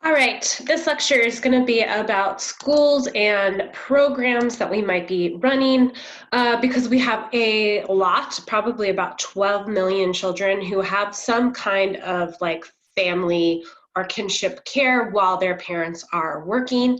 All right, this lecture is going to be about schools and programs that we might be running because we have a lot, probably about 12 million children who have some kind of like family or kinship care while their parents are working.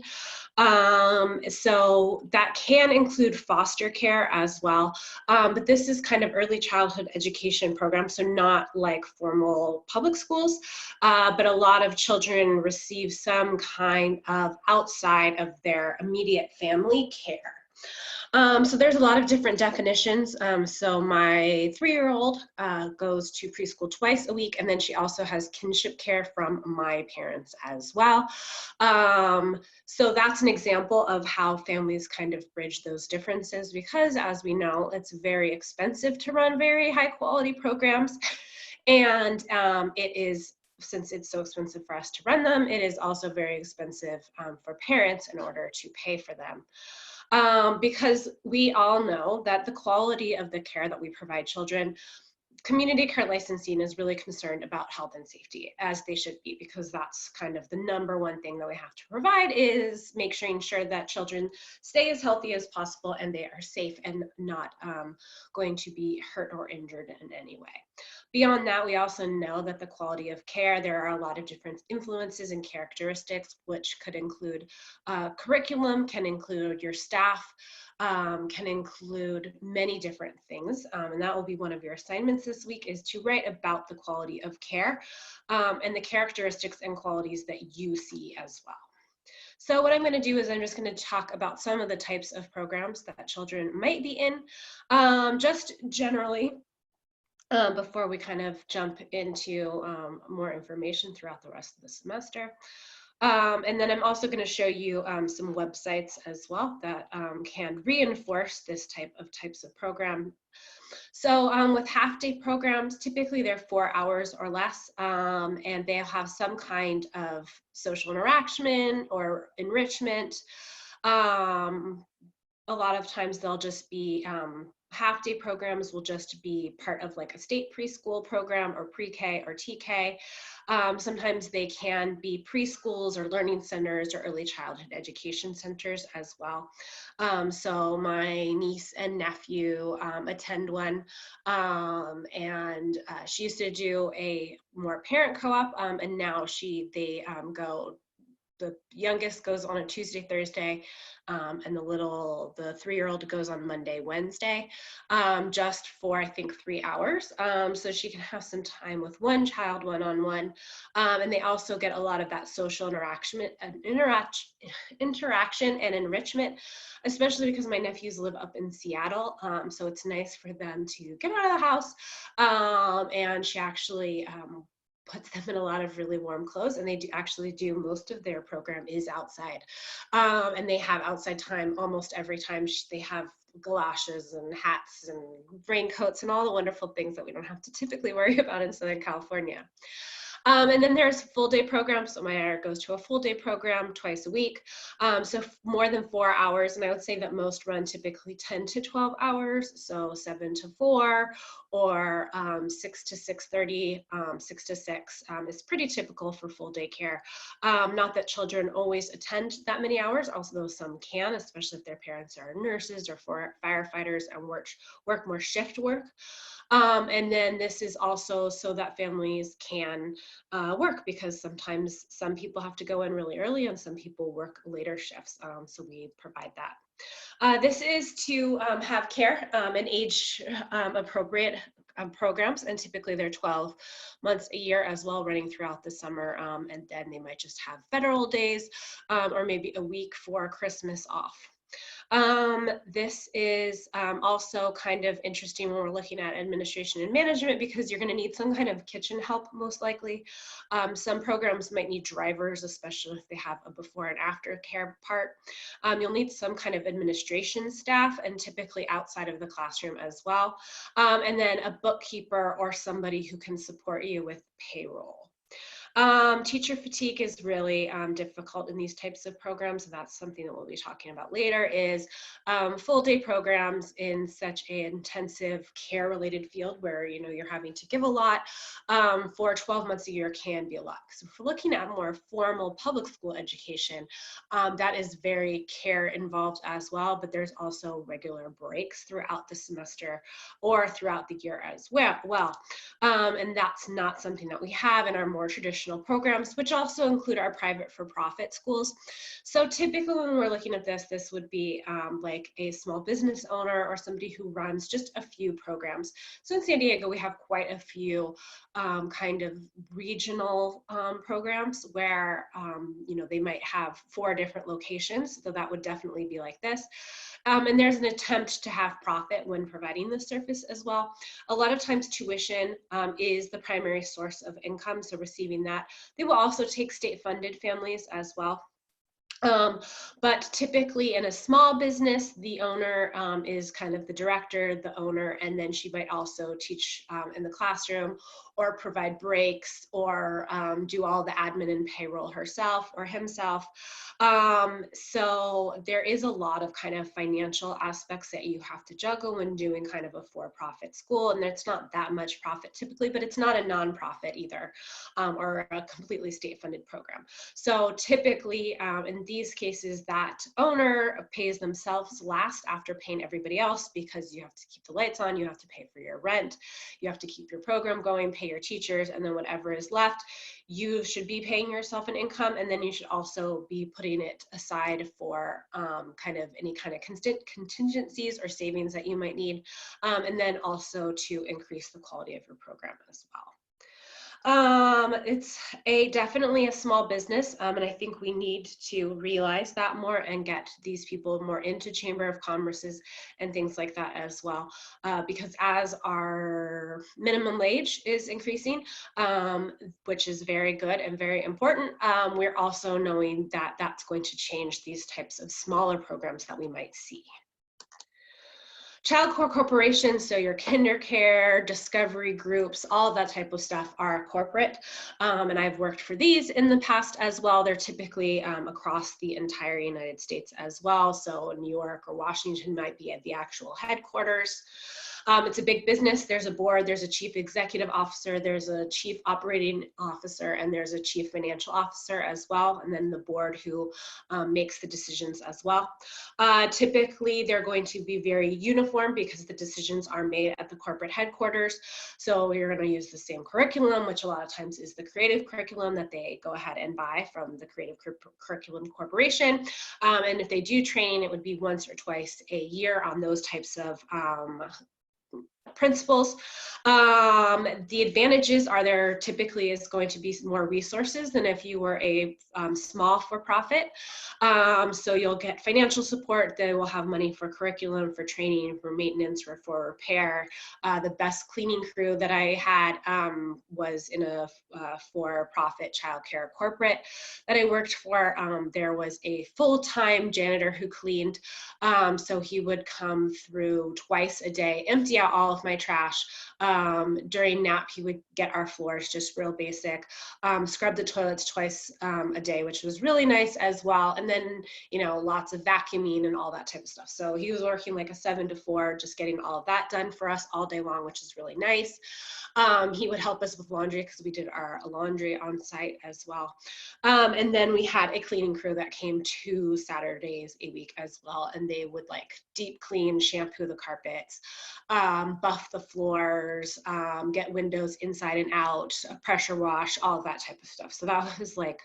So that can include foster care as well. But this is kind of early childhood education program, so not like formal public schools, but a lot of children receive some kind of outside of their immediate family care. So there's a lot of different definitions. So my 3-year-old goes to preschool twice a week, and then she also has kinship care from my parents as well. So that's an example of how families kind of bridge those differences because, as we know, it's very expensive to run very high quality programs. And it is, since it's so expensive for us to run them, it is also very expensive for parents in order to pay for them. Because we all know that the quality of the care that we provide children, community care licensing is really concerned about health and safety, as they should be, because that's kind of the number one thing that we have to provide is making sure that children stay as healthy as possible and they are safe and not going to be hurt or injured in any way. Beyond that, we also know that the quality of care, there are a lot of different influences and characteristics, which could include curriculum, can include your staff, can include many different things. And that will be one of your assignments this week, is to write about the quality of care and the characteristics and qualities that you see as well. So what I'm going to do is I'm just going to talk about some of the types of programs that children might be in, just generally, before we kind of jump into more information throughout the rest of the semester. And then I'm also going to show you some websites as well that can reinforce this types of program. So with half-day programs, typically they're 4 hours or less, and they'll have some kind of social interaction or enrichment. A lot of times they'll just be half-day programs will just be part of like a state preschool program or pre-K or TK. Sometimes they can be preschools or learning centers or early childhood education centers as well. So my niece and nephew attend one, and she used to do a more parent co-op, and now they go. The youngest goes on a Tuesday, Thursday, and the 3-year-old goes on Monday, Wednesday, just for, I think, 3 hours. So she can have some time with one child one-on-one. And they also get a lot of that social interaction and enrichment, especially because my nephews live up in Seattle. So it's nice for them to get out of the house. And she actually puts them in a lot of really warm clothes, and they actually do most of their program is outside, and they have outside time almost every time. They have galoshes and hats and raincoats and all the wonderful things that we don't have to typically worry about in Southern California. And then there's full day programs. So my daughter goes to a full day program twice a week. So more than 4 hours. And I would say that most run typically 10 to 12 hours. So 7 to 4 or 6 to 6:30, 6 to 6 is pretty typical for full day care. Not that children always attend that many hours, although some can, especially if their parents are nurses or firefighters and work more shift work. And then this is also so that families can work, because sometimes some people have to go in really early and some people work later shifts. So we provide that. This is to have care and age appropriate programs, and typically they're 12 months a year as well, running throughout the summer, and then they might just have federal days or maybe a week for Christmas off. This is also kind of interesting when we're looking at administration and management, because you're going to need some kind of kitchen help most likely. Some programs might need drivers, especially if they have a before and after care part. You'll need some kind of administration staff, and typically outside of the classroom as well. And then a bookkeeper or somebody who can support you with payroll. Teacher fatigue is really difficult in these types of programs, and that's something that we'll be talking about later, is full day programs in such an intensive care related field where, you know, you're having to give a lot for 12 months a year can be a lot. So if we're looking at more formal public school education, that is very care involved as well, but there's also regular breaks throughout the semester or throughout the year as well. And that's not something that we have in our more traditional programs, which also include our private for-profit schools. So typically when we're looking at this, this would be like a small business owner or somebody who runs just a few programs. So in San Diego, we have quite a few kind of regional programs where, you know, they might have 4 different locations. So that would definitely be like this. And there's an attempt to have profit when providing this service as well. A lot of times tuition is the primary source of income, so receiving that. They will also take state-funded families as well. But typically in a small business, the owner is kind of the director, the owner, and then she might also teach in the classroom or provide breaks or do all the admin and payroll herself or himself. So there is a lot of kind of financial aspects that you have to juggle when doing kind of a for-profit school, and it's not that much profit typically, but it's not a nonprofit either, or a completely state-funded program. So typically in these cases, that owner pays themselves last after paying everybody else, because you have to keep the lights on, you have to pay for your rent, you have to keep your program going, pay your teachers, and then whatever is left, you should be paying yourself an income, and then you should also be putting it aside for kind of any kind of contingencies or savings that you might need, and then also to increase the quality of your program as well. It's definitely a small business, and I think we need to realize that more and get these people more into Chamber of Commerce's and things like that as well, because as our minimum wage is increasing, which is very good and very important, we're also knowing that that's going to change these types of smaller programs that we might see. Child Care corporations, so your KinderCare, Discovery Groups, all of that type of stuff are corporate, and I've worked for these in the past as well. They're typically across the entire United States as well, so New York or Washington might be at the actual headquarters. It's a big business. There's a board, there's a chief executive officer, there's a chief operating officer, and there's a chief financial officer as well, and then the board who makes the decisions as well. Typically, they're going to be very uniform because the decisions are made at the corporate headquarters. So you're going to use the same curriculum, which a lot of times is the creative curriculum that they go ahead and buy from the Creative Curriculum Corporation. And if they do training, it would be once or twice a year on those types of principles. The advantages are there typically is going to be more resources than if you were a small for-profit. So you'll get financial support. They will have money for curriculum, for training, for maintenance, or for repair. The best cleaning crew that I had was in a for-profit childcare corporate that I worked for. There was a full-time janitor who cleaned. So he would come through twice a day, empty out all of my trash. During nap, he would get our floors just real basic, scrub the toilets twice a day, which was really nice as well. And then, you know, lots of vacuuming and all that type of stuff. So he was working like a 7 to 4, just getting all of that done for us all day long, which is really nice. He would help us with laundry because we did our laundry on site as well. And then we had a cleaning crew that came 2 Saturdays a week as well. And they would like deep clean, shampoo the carpets, buff the floors, get windows inside and out, pressure wash, all of that type of stuff. So that was like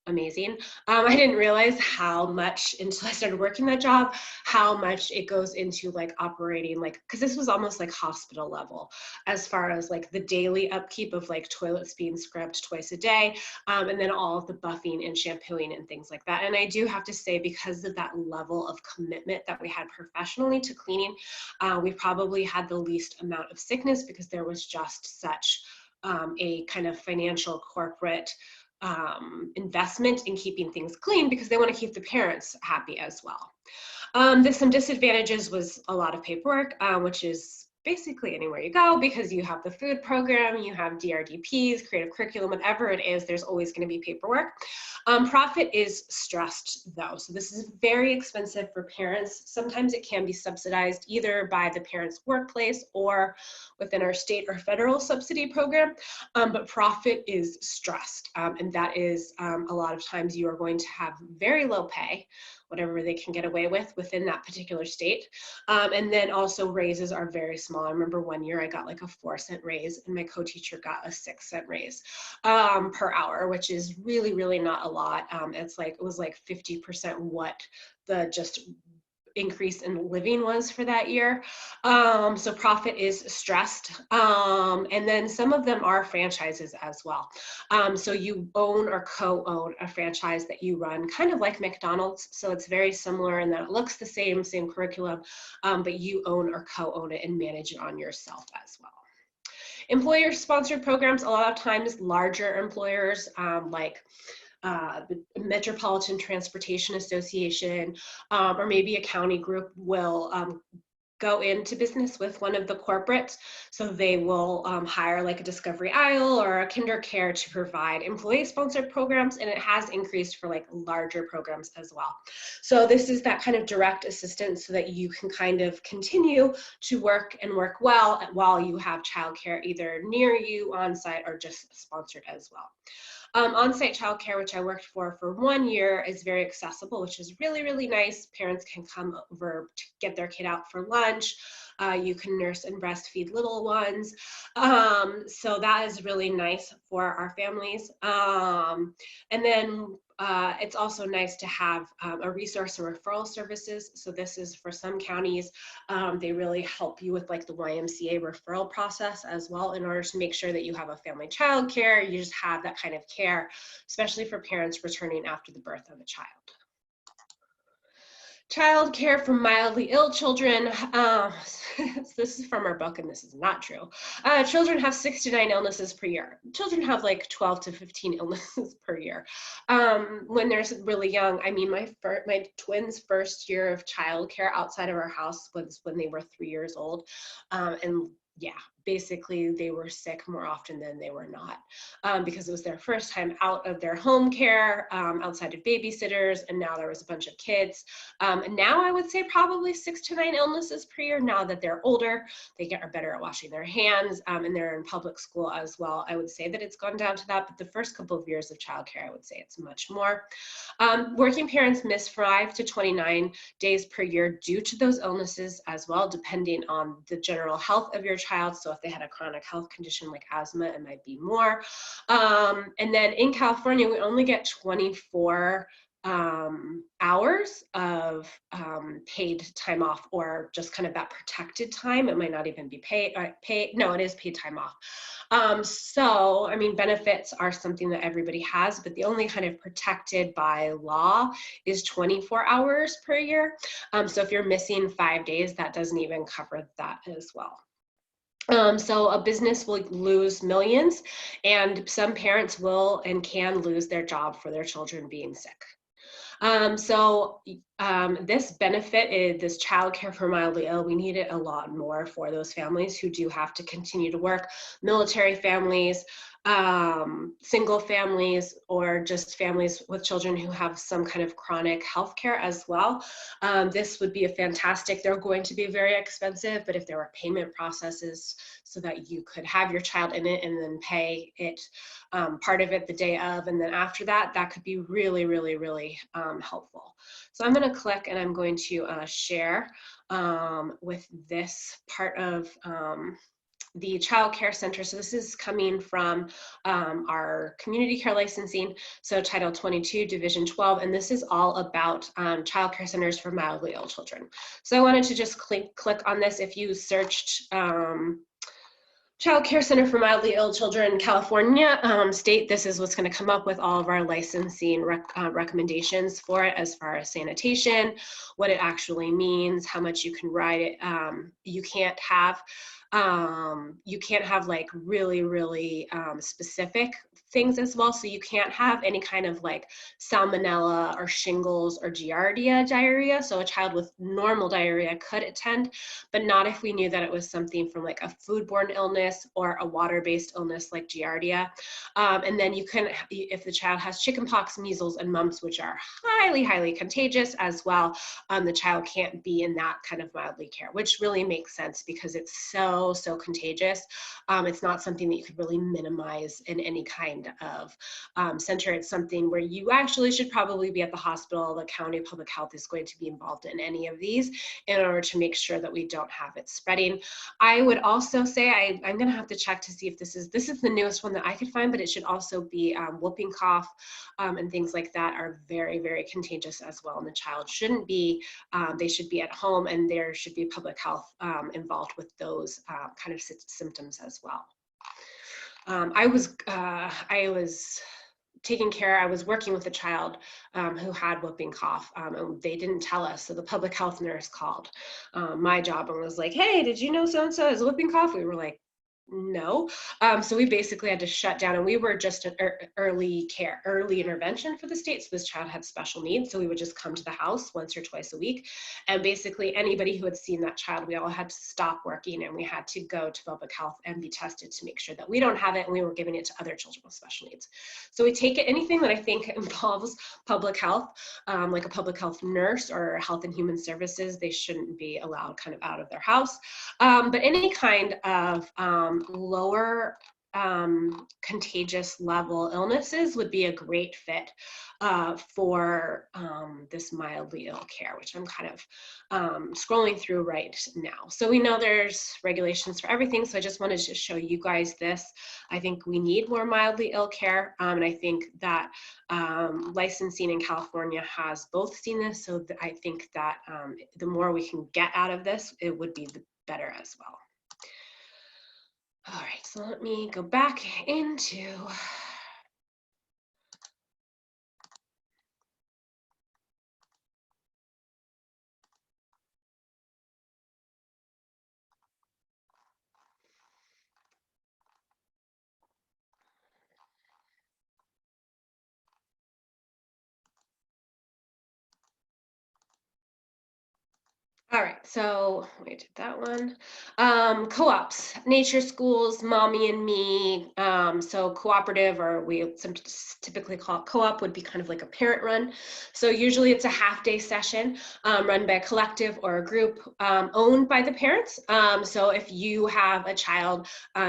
amazing. I didn't realize how much until I started working that job, how much it goes into like operating, like, because this was almost like hospital level as far as like the daily upkeep of like toilets being scrubbed twice a day, and then all of the buffing and shampooing and things like that. And I do have to say, because of that level of commitment that we had professionally to cleaning, we probably had the least amount of sickness because there was just such a kind of financial corporate investment in keeping things clean because they want to keep the parents happy as well. There's some disadvantages was a lot of paperwork, which is basically anywhere you go, because you have the food program, you have DRDPs, creative curriculum, whatever it is, there's always going to be paperwork. Profit is stressed though. So this is very expensive for parents. Sometimes it can be subsidized either by the parent's workplace or within our state or federal subsidy program, but profit is stressed. And that is a lot of times you are going to have very low pay, whatever they can get away with within that particular state. And then also raises are very small. I remember one year I got like a 4-cent raise and my co-teacher got a 6-cent raise per hour, which is really, really not a lot. It was like 50% what the just increase in living was for that year. So profit is stressed. And then some of them are franchises as well. So you own or co-own a franchise that you run, kind of like McDonald's. So it's very similar in that it looks the same curriculum, but you own or co-own it and manage it on yourself as well. Employer-sponsored programs, a lot of times larger employers like the Metropolitan Transportation Association, or maybe a county group will go into business with one of the corporates. So they will hire like a Discovery Isle or a KinderCare to provide employee-sponsored programs, and it has increased for like larger programs as well. So this is that kind of direct assistance so that you can kind of continue to work and work well while you have childcare either near you, on-site, or just sponsored as well. On-site childcare, which I worked for 1 year, is very accessible, which is really, really nice. Parents can come over to get their kid out for lunch. You can nurse and breastfeed little ones. So that is really nice for our families. And then it's also nice to have a resource or referral services. So this is for some counties. They really help you with like the YMCA referral process as well in order to make sure that you have a family child care. You just have that kind of care, especially for parents returning after the birth of a child. Child care for mildly ill children. This is from our book, and this is not true. Children have 6 to 9 illnesses per year. Children have like 12 to 15 illnesses per year. When they're really young, I mean, my twins' first year of child care outside of our house was when they were 3 years old. And yeah, basically they were sick more often than they were not, because it was their first time out of their home care, outside of babysitters, and now there was a bunch of kids. And now I would say probably 6 to 9 illnesses per year. Now that they're older, they are better at washing their hands, and they're in public school as well. I would say that it's gone down to that, but the first couple of years of childcare, I would say it's much more. Working parents miss 5 to 29 days per year due to those illnesses as well, depending on the general health of your child. So if they had a chronic health condition like asthma, it might be more. And then in California, we only get 24 hours of paid time off, or just kind of that protected time. It might not even be paid. No, it is paid time off. So, I mean, benefits are something that everybody has, but the only kind of protected by law is 24 hours per year. So if you're missing 5 days, that doesn't even cover that as well. So a business will lose millions, and some parents will and can lose their job for their children being sick. This benefit, this child care for mildly ill, we need it a lot more for those families who do have to continue to work, military families, single families, or just families with children who have some kind of chronic health care as well. This would be a fantastic, they're going to be very expensive, but if there were payment processes so that you could have your child in it and then pay it, part of it the day of, and then after that, that could be really, really, really helpful. So I'm going to click and I'm going to share with this part of the child care center. So this is coming from our community care licensing, so Title 22, Division 12, and this is all about child care centers for mildly ill children. So I wanted to just click on this. If you searched Child Care Center for Mildly Ill Children, California state, this is what's going to come up with all of our licensing recommendations for it, as far as sanitation, what it actually means, how much you can ride it. You can't have You can't have like really specific things as well. So you can't have any kind of like salmonella or shingles or giardia diarrhea. So a child with normal diarrhea could attend, but not if we knew that it was something from like a foodborne illness or a water-based illness like giardia. And then you can, if the child has chickenpox, measles, and mumps, which are highly contagious as well, the child can't be in that kind of mildly care, which really makes sense because it's so contagious. It's not something that you could really minimize in any kind of center. It's something where you actually should probably be at the hospital. The county public health is going to be involved in any of these in order to make sure that we don't have it spreading. I would also say I'm going to have to check to see if this is the newest one that I could find, but it should also be whooping cough and things like that are very contagious as well. And the child shouldn't be, they should be at home, and there should be public health involved with those kind of symptoms as well. I was taking care, I was working with a child who had whooping cough, and they didn't tell us, so the public health nurse called my job and was like, hey, did you know so-and-so has whooping cough? We were like, no. So we basically had to shut down, and we were just an early intervention for the state. So this child had special needs. So we would just come to the house once or twice a week. And basically anybody who had seen that child, we all had to stop working and we had to go to public health and be tested to make sure that we don't have it. And we were giving it to other children with special needs. So we take it, anything that I think involves public health, like a public health nurse or health and human services, they shouldn't be allowed kind of out of their house. But any kind of lower contagious level illnesses would be a great fit for this mildly ill care, which I'm kind of scrolling through right now. So we know there's regulations for everything, so I just wanted to show you guys this. I think we need more mildly ill care, and I think that licensing in California has both seen this, so I think that the more we can get out of this, it would be the better as well. All right, so let me go back into all right, so we did that one. Co-ops, nature schools, Mommy and Me. So cooperative, or we typically call it co-op, would be kind of like a parent run. So usually it's a half-day session run by a collective or a group owned by the parents. So if you have a child,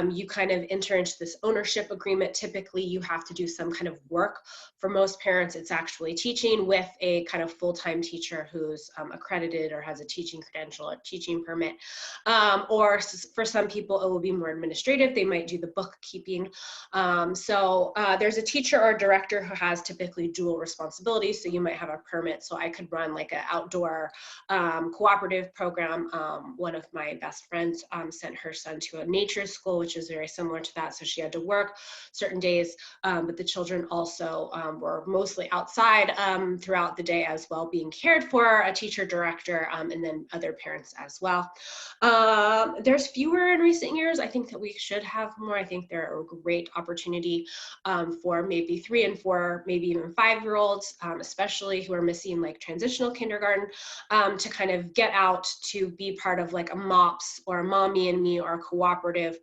you kind of enter into this ownership agreement. Typically you have to do some kind of work. For most parents, it's actually teaching with a kind of full-time teacher who's accredited or has a teaching credential, a teaching permit. Or for some people, it will be more administrative. They might do the bookkeeping. So there's a teacher or a director who has typically dual responsibilities. So you might have a permit. So I could run like an outdoor cooperative program. One of my best friends sent her son to a nature school, which is very similar to that. So she had to work certain days, but the children also were mostly outside throughout the day as well, being cared for, a teacher, director, and then other parents as well. There's fewer in recent years. I think that we should have more. I think they're a great opportunity for maybe 3 and 4, maybe even 5-year-olds, especially who are missing like transitional kindergarten, to kind of get out to be part of like a MOPS or a Mommy and Me or a cooperative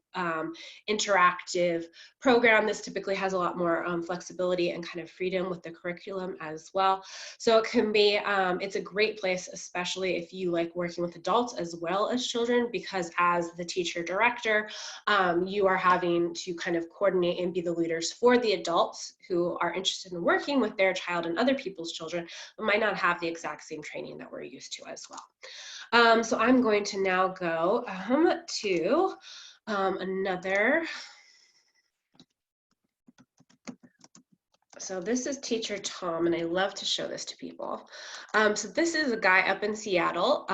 interactive program. This typically has a lot more flexibility and kind of freedom with the curriculum as well. So it can be, it's a great place, especially if you like working with adults as well as children, because as the teacher director, you are having to kind of coordinate and be the leaders for the adults who are interested in working with their child and other people's children, but might not have the exact same training that we're used to as well. So I'm going to now go to another. So this is Teacher Tom, and I love to show this to people. So this is a guy up in Seattle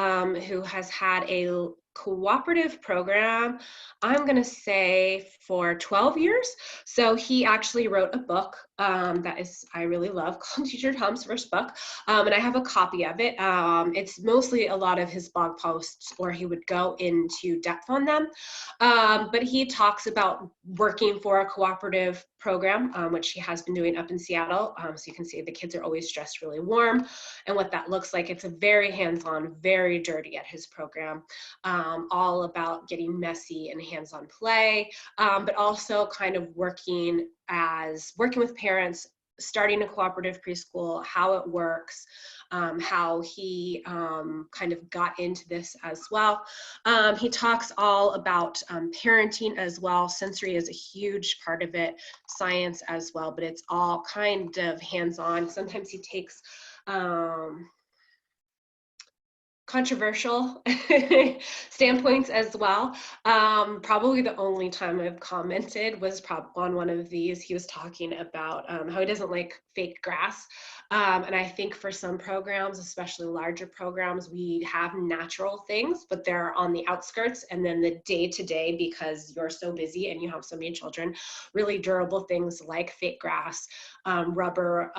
who has had a cooperative program, I'm going to say for 12 years. So he actually wrote a book that is, I really love, called Teacher Tom's First Book. And I have a copy of it. It's mostly a lot of his blog posts, or he would go into depth on them. But he talks about working for a cooperative program, which he has been doing up in Seattle. So you can see the kids are always dressed really warm and what that looks like. It's a very hands-on, very dirty at his program, all about getting messy and hands-on play, but also kind of working with parents, starting a cooperative preschool, how it works, how he kind of got into this as well. He talks all about parenting as well. Sensory is a huge part of it, science as well, but it's all kind of hands-on. Sometimes he takes controversial standpoints as well. Probably the only time I've commented was on one of these. He was talking about how he doesn't like fake grass. And I think for some programs, especially larger programs, we have natural things, but they're on the outskirts. And then the day-to-day, because you're so busy and you have so many children, really durable things like fake grass, rubber,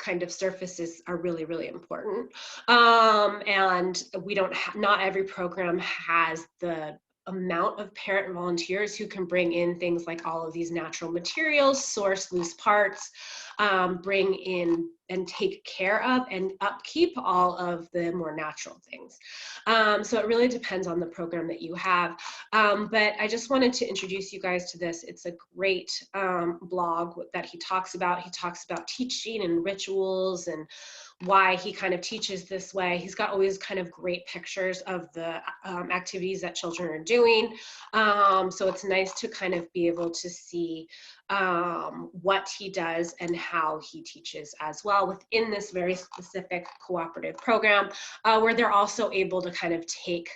kind of surfaces are really, really important. And we don't not every program has the amount of parent volunteers who can bring in things like all of these natural materials, source loose parts, bring in and take care of and upkeep all of the more natural things. So it really depends on the program that you have. But I just wanted to introduce you guys to this. It's a great blog that he talks about. He talks about teaching and rituals and why he kind of teaches this way. He's got always kind of great pictures of the activities that children are doing. So it's nice to kind of be able to see what he does and how he teaches as well within this very specific cooperative program, where they're also able to kind of take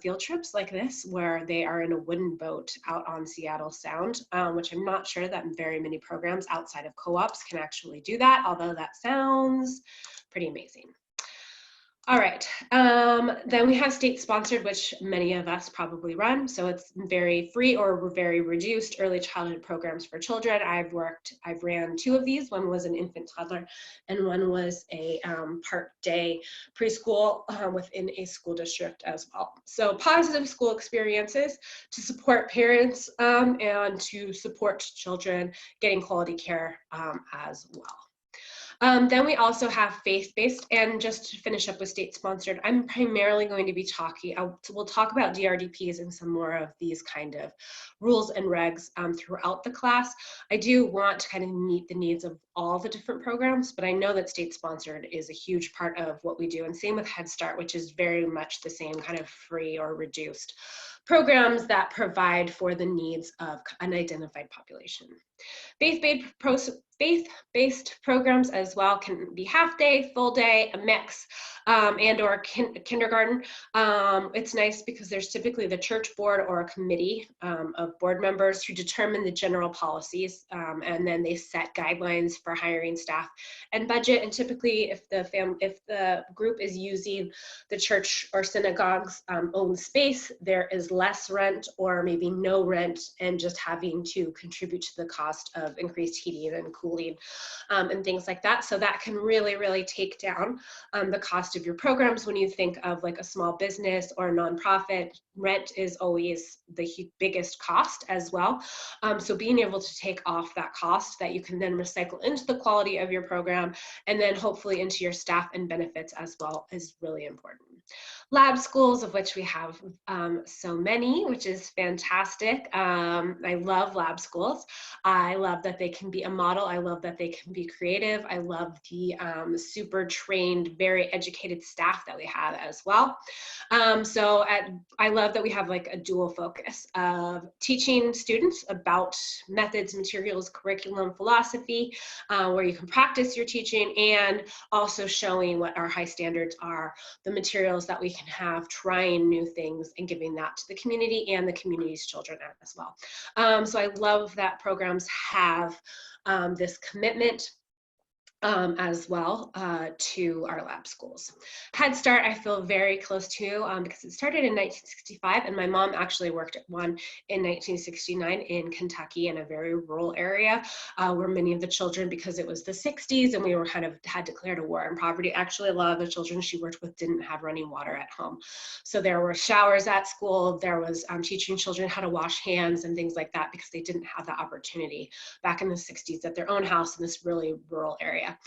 field trips like this, where they are in a wooden boat out on Seattle Sound, which I'm not sure that very many programs outside of co-ops can actually do that, although that sounds pretty amazing. All right, then we have state sponsored, which many of us probably run. So it's very free or very reduced early childhood programs for children. I've ran 2 of these. One was an infant toddler and one was a part day preschool within a school district as well. So positive school experiences to support parents and to support children getting quality care as well. Then we also have faith-based, and just to finish up with state-sponsored, I'm primarily going to be talking, we'll talk about DRDPs and some more of these kind of rules and regs throughout the class. I do want to kind of meet the needs of all the different programs, but I know that state-sponsored is a huge part of what we do, and same with Head Start, which is very much the same kind of free or reduced programs that provide for the needs of an identified population. Faith-based programs as well can be half day, full day, a mix, and or kindergarten. It's nice because there's typically the church board or a committee of board members who determine the general policies, and then they set guidelines for hiring staff and budget. And typically, if the group is using the church or synagogue's own space, there is less rent or maybe no rent, and just having to contribute to the cost of increased heating and cooling and things like that. So that can really, really take down the cost of your programs. When you think of like a small business or a nonprofit, rent is always the biggest cost as well. So being able to take off that cost that you can then recycle into the quality of your program and then hopefully into your staff and benefits as well is really important. Lab schools, of which we have so many, which is fantastic. I love lab schools. I love that they can be a model. I love that they can be creative. I love the super trained, very educated staff that we have as well. I love that we have like a dual focus of teaching students about methods, materials, curriculum, philosophy, where you can practice your teaching, and also showing what our high standards are, the materials that we can have, trying new things and giving that to the community and the community's children as well. So I love that programs have this commitment as well to our lab schools. Head Start I feel very close to because it started in 1965, and my mom actually worked at one in 1969 in Kentucky, in a very rural area where many of the children, because it was the 60s and we were kind of had declared a war on poverty, actually a lot of the children she worked with didn't have running water at home. So there were showers at school, there was teaching children how to wash hands and things like that, because they didn't have the opportunity back in the 60s at their own house in this really rural area.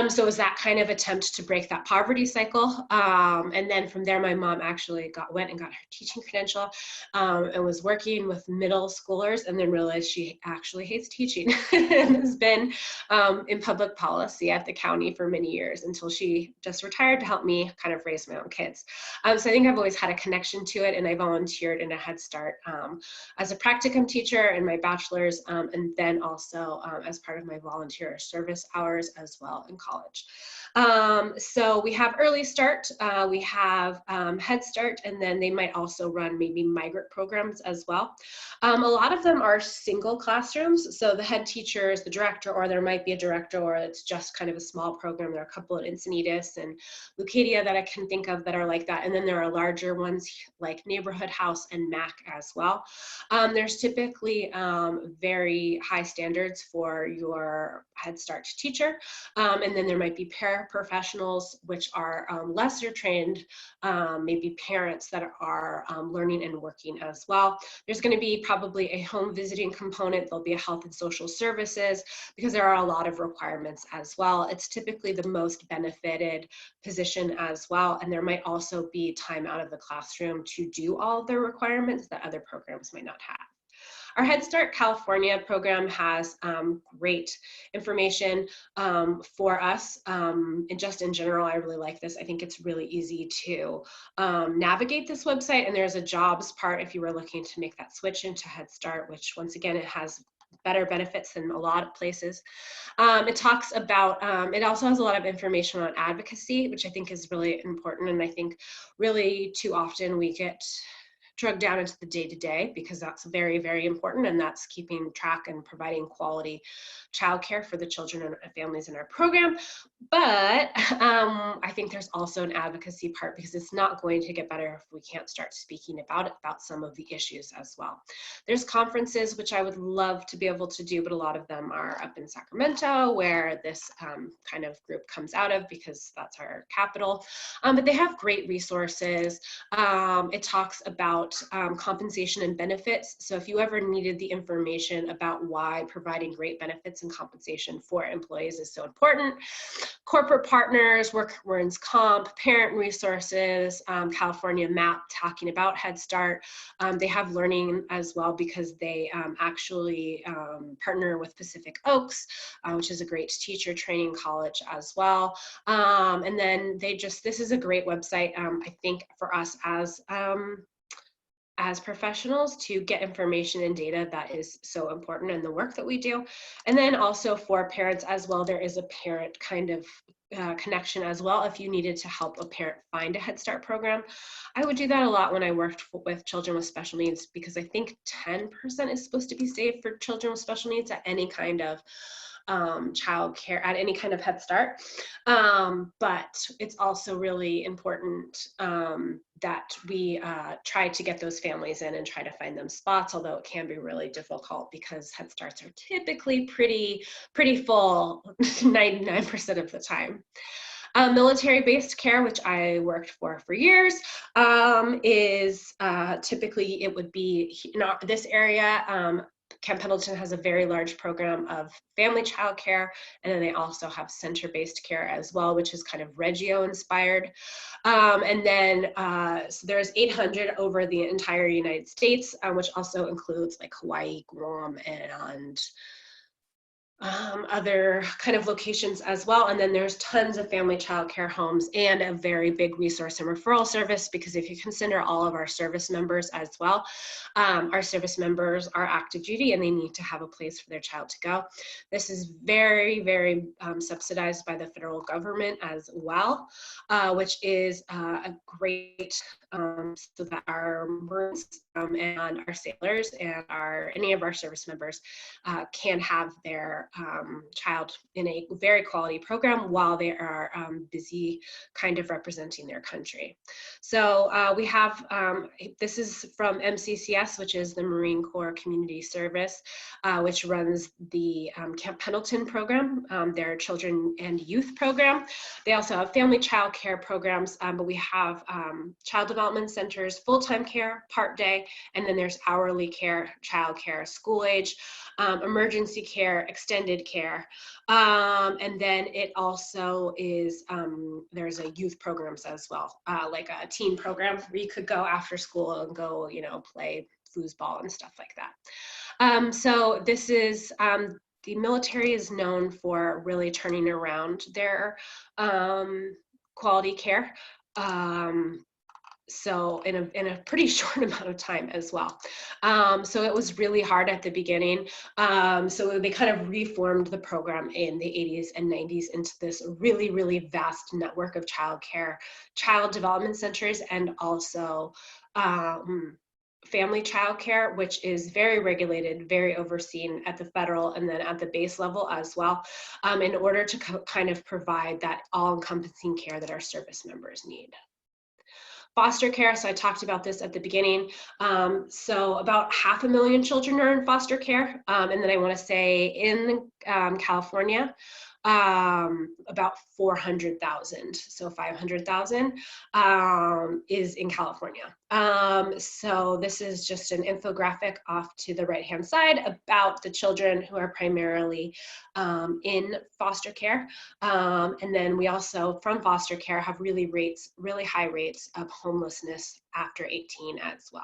So it was that kind of attempt to break that poverty cycle. And then from there, my mom actually went and got her teaching credential and was working with middle schoolers, and then realized she actually hates teaching and has been in public policy at the county for many years, until she just retired to help me kind of raise my own kids. So I think I've always had a connection to it, and I volunteered in a Head Start as a practicum teacher in my bachelor's, and then also as part of my volunteer service hours as well in college. So we have Early Start, we have Head Start, and then they might also run maybe migrant programs as well. A lot of them are single classrooms, so the head teacher is the director, or there might be a director, or it's just kind of a small program. There are a couple at Encinitas and Lucadia that I can think of that are like that, and then there are larger ones like Neighborhood House and MAC as well. There's typically very high standards for your Head Start teacher, and then there might be paraprofessionals, which are lesser trained, maybe parents that are learning and working as well. There's going to be probably a home visiting component. There'll be a health and social services, because there are a lot of requirements as well. It's typically the most benefited position as well, and there might also be time out of the classroom to do all of the requirements that other programs might not have. Our Head Start California program has great information for us. And just in general, I really like this. I think it's really easy to navigate this website. And there's a jobs part if you were looking to make that switch into Head Start, which once again, it has better benefits than a lot of places. It talks about, it also has a lot of information on advocacy, which I think is really important. And I think really too often we get drug down into the day-to-day, because that's very, very important, and that's keeping track and providing quality childcare for the children and families in our program. But I think there's also an advocacy part, because it's not going to get better if we can't start speaking about some of the issues as well. There's conferences, which I would love to be able to do, but a lot of them are up in Sacramento, where this kind of group comes out of, because that's our capital. But they have great resources. It talks about compensation and benefits. So if you ever needed the information about why providing great benefits and compensation for employees is so important, corporate partners, workers' comp, parent resources, California MAP talking about Head Start. They have learning as well, because they actually partner with Pacific Oaks, which is a great teacher training college as well. And then this is a great website, I think, for us as professionals to get information and data that is so important in the work that we do. And then also for parents as well, there is a parent kind of connection as well. If you needed to help a parent find a Head Start program, I would do that a lot when I worked with children with special needs, because I think 10% is supposed to be saved for children with special needs at any kind of child care, at any kind of Head Start. But it's also really important that we try to get those families in and try to find them spots, although it can be really difficult, because Head Starts are typically pretty full 99% of the time. Military-based care, which I worked for years, is typically, it would be in this area. Camp Pendleton has a very large program of family child care, and then they also have center-based care as well, which is kind of Reggio inspired. And then so there's 800 over the entire United States, which also includes like Hawaii, Guam, and other kind of locations as well. And then there's tons of family child care homes, and a very big resource and referral service, because if you consider all of our service members as well, our service members are active duty and they need to have a place for their child to go. This is very, very subsidized by the federal government as well, which is a great, so that our Marines and our sailors and any of our service members can have their child in a very quality program while they are busy kind of representing their country. So we have, this is from MCCS, which is the Marine Corps Community Service, which runs the Camp Pendleton program, their children and youth program. They also have family child care programs, but we have child development centers, full-time care, part-day, and then there's hourly care, child care, school age, emergency care, extended care. And then it also is, there's a youth programs as well, like a teen program where you could go after school and go, you know, play foosball and stuff like that. So this is, the military is known for really turning around their quality care. So in a pretty short amount of time as well. So it was really hard at the beginning. So they kind of reformed the program in the 80s and 90s into this really, really vast network of child development centers, and also family child care, which is very regulated, very overseen at the federal and then at the base level as well, in order to kind of provide that all-encompassing care that our service members need. Foster care, so I talked about this at the beginning. So about 500,000 children are in foster care. And then I want to say in California, about 400,000, so 500,000 is in California. So this is just an infographic off to the right-hand side about the children who are primarily in foster care. And then we also, from foster care, have really high rates of homelessness after 18 as well.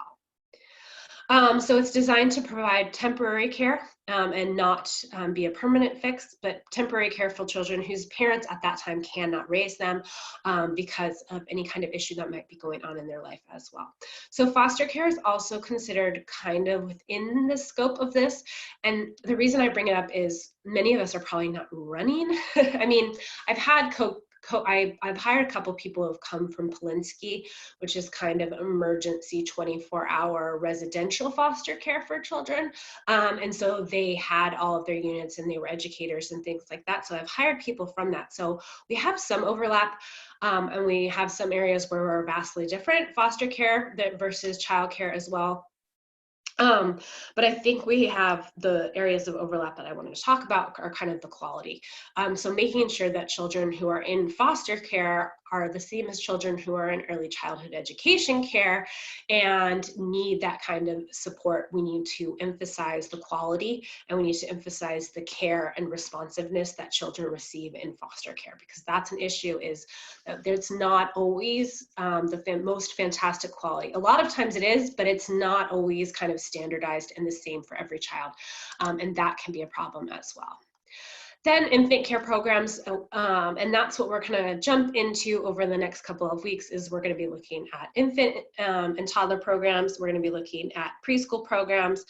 So it's designed to provide temporary care and not be a permanent fix, but temporary care for children whose parents at that time cannot raise them because of any kind of issue that might be going on in their life as well. So foster care is also considered kind of within the scope of this. And the reason I bring it up is many of us are probably not running. I mean, I've had I've hired a couple people who have come from Polinsky, which is kind of emergency 24-hour residential foster care for children. And so they had all of their units and they were educators and things like that. So I've hired people from that. So we have some overlap, and we have some areas where we're vastly different, foster care versus child care as well. But I think we have the areas of overlap that I wanted to talk about are kind of the quality. So making sure that children who are in foster care are the same as children who are in early childhood education care and need that kind of support. We need to emphasize the quality, and we need to emphasize the care and responsiveness that children receive in foster care, because that's an issue, is that there's not always the most fantastic quality. A lot of times it is, but it's not always kind of standardized and the same for every child. And that can be a problem as well. Then infant care programs, and that's what we're going to jump into over the next couple of weeks, is we're going to be looking at infant and toddler programs. We're going to be looking at preschool programs,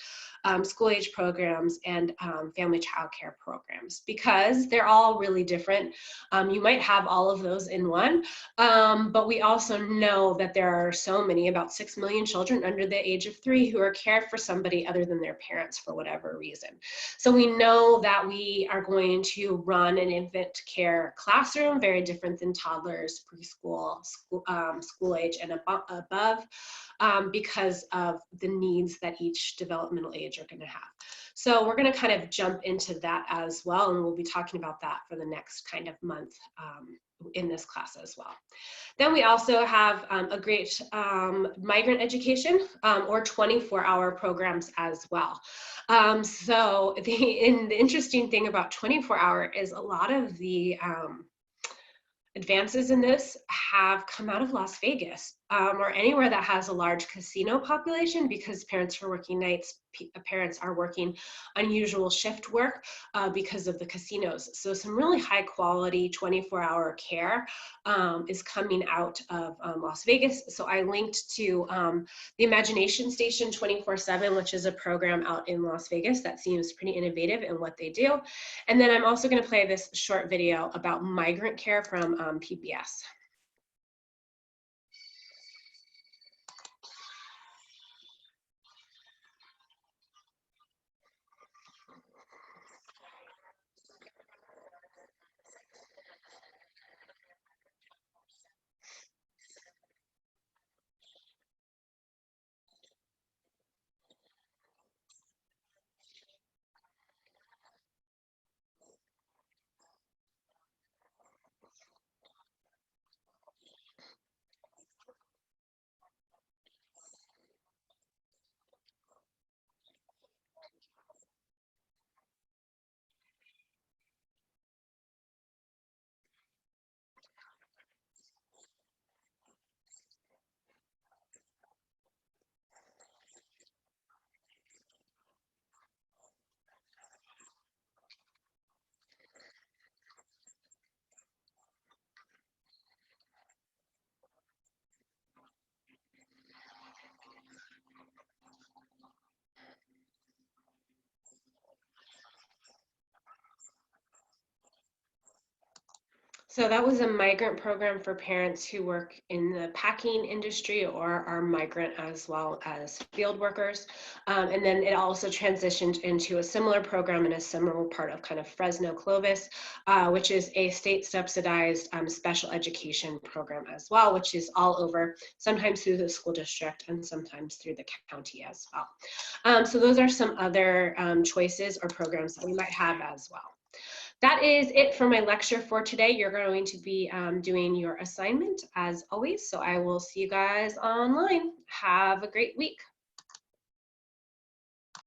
school age programs, and family child care programs, because they're all really different. You might have all of those in one, but we also know that there are so many, about 6 million children under the age of 3 who are cared for somebody other than their parents for whatever reason. So we know that we are going to run an infant care classroom, very different than toddlers, preschool, school age, and above, because of the needs that each developmental age are going to have. So we're going to kind of jump into that as well, and we'll be talking about that for the next kind of month in this class as well. Then we also have a great migrant education or 24-hour programs as well. So the interesting thing about 24-hour is a lot of the advances in this have come out of Las Vegas or anywhere that has a large casino population, because parents are working nights, parents are working unusual shift work because of the casinos. So some really high quality 24-hour care is coming out of Las Vegas. So I linked to the Imagination Station 24/7, which is a program out in Las Vegas that seems pretty innovative in what they do. And then I'm also going to play this short video about migrant care from PBS. So that was a migrant program for parents who work in the packing industry or are migrant as well as field workers. And then it also transitioned into a similar program in a similar part of kind of Fresno, Clovis, which is a state subsidized special education program as well, which is all over, sometimes through the school district and sometimes through the county as well. So those are some other choices or programs that we might have as well. That is it for my lecture for today. You're going to be doing your assignment as always. So I will see you guys online. Have a great week.